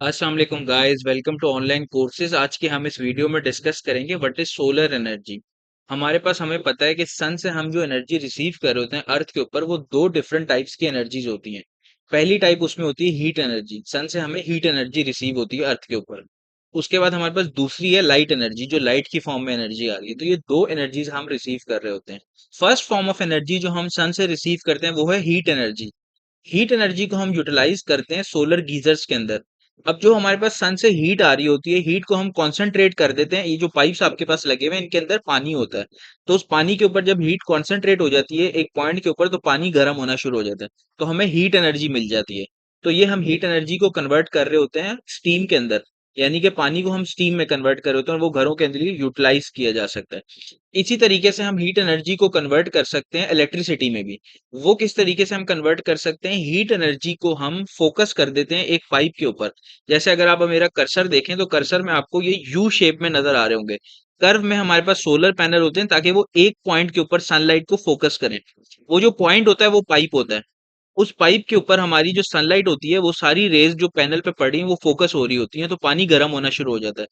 अस्सलाम वालेकुम guys, welcome to online courses. आज के हम इस वीडियो में डिस्कस करेंगे व्हाट इज सोलर एनर्जी। हमें पता है कि सन से हम जो एनर्जी रिसीव कर रहे होते हैं अर्थ के ऊपर, वो दो डिफरेंट टाइप्स की एनर्जीज होती हैं। पहली टाइप उसमें होती है हीट एनर्जी। सन से हमें हीट एनर्जी रिसीव होती है अर्थ के ऊपर। उसके बाद हमारे पास दूसरी है लाइट एनर्जी, जो लाइट की फॉर्म में एनर्जी आ रही है। तो ये दो एनर्जीज हम रिसीव कर रहे होते हैं। फर्स्ट फॉर्म ऑफ एनर्जी जो हम सन से रिसीव करते हैं वो है हीट एनर्जी। हीट एनर्जी को हम यूटिलाइज करते हैं सोलर गीजर्स के अंदर। अब जो हमारे पास सन से हीट आ रही होती है, हीट को हम कॉन्सेंट्रेट कर देते हैं। ये जो पाइप्स आपके पास लगे हुए हैं, इनके अंदर पानी होता है। तो उस पानी के ऊपर जब हीट कॉन्सेंट्रेट हो जाती है एक पॉइंट के ऊपर, तो पानी गर्म होना शुरू हो जाता है। तो हमें हीट एनर्जी मिल जाती है। तो ये हम हीट एनर्जी को कन्वर्ट कर रहे होते हैं स्टीम के अंदर। यानी कि पानी को हम स्टीम में कन्वर्ट कर रहे होते हैं और वो घरों के अंदर यूटिलाइज किया जा सकता है। इसी तरीके से हम हीट एनर्जी को कन्वर्ट कर सकते हैं इलेक्ट्रिसिटी में भी। वो किस तरीके से हम कन्वर्ट कर सकते हैं, हीट एनर्जी को हम फोकस कर देते हैं एक पाइप के ऊपर। जैसे अगर आप मेरा कर्सर देखें, तो कर्सर में आपको ये यू शेप में नजर आ रहे होंगे। कर्व में हमारे पास सोलर पैनल होते हैं ताकि वो एक पॉइंट के ऊपर सनलाइट को फोकस करें। वो जो पॉइंट होता है वो पाइप होता है। उस पाइप के ऊपर हमारी जो सनलाइट होती है, वो सारी रेज जो पैनल पे पड़ रही है वो फोकस हो रही होती है, तो पानी गर्म होना शुरू हो जाता है।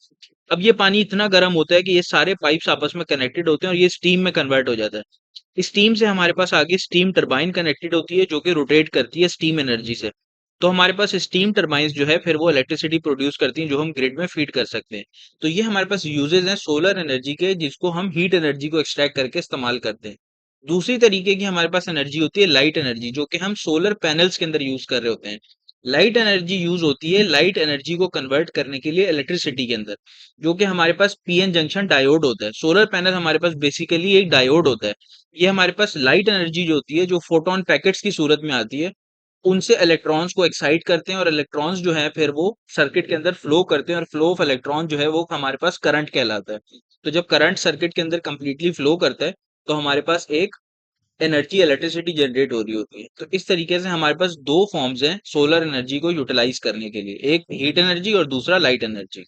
अब ये पानी इतना गर्म होता है कि ये सारे पाइप्स आपस में कनेक्टेड होते हैं और ये स्टीम में कन्वर्ट हो जाता है। स्टीम से हमारे पास आगे स्टीम टरबाइन कनेक्टेड होती है, जो कि रोटेट करती है स्टीम एनर्जी से। तो हमारे पास स्टीम टरबाइंस जो है फिर वो इलेक्ट्रिसिटी प्रोड्यूस करती हैं, जो हम ग्रिड में फीड कर सकते हैं। तो ये हमारे पास यूजेस हैं सोलर एनर्जी के, जिसको हम हीट एनर्जी को एक्सट्रैक्ट करके इस्तेमाल करते हैं। दूसरी तरीके की हमारे पास एनर्जी होती है लाइट एनर्जी, जो कि हम सोलर पैनल्स के अंदर यूज कर रहे होते हैं। लाइट एनर्जी यूज होती है लाइट एनर्जी को कन्वर्ट करने के लिए इलेक्ट्रिसिटी के अंदर, जो कि हमारे पास पीएन जंक्शन डायोड होता है। सोलर पैनल हमारे पास बेसिकली एक डायोड होता है। ये हमारे पास लाइट एनर्जी जो होती है, जो फोटोन पैकेट्स की सूरत में आती है, उनसे इलेक्ट्रॉन्स को एक्साइट करते हैं और इलेक्ट्रॉन्स जो है फिर वो सर्किट के अंदर फ्लो करते हैं, और फ्लो ऑफ इलेक्ट्रॉन जो है वो हमारे पास करंट कहलाता है। तो जब करंट सर्किट के अंदर कंप्लीटली फ्लो करता है, तो हमारे पास एक एनर्जी इलेक्ट्रिसिटी जनरेट हो रही होती है। तो इस तरीके से हमारे पास दो फॉर्म्स हैं सोलर एनर्जी को यूटिलाइज करने के लिए, एक हीट एनर्जी और दूसरा लाइट एनर्जी।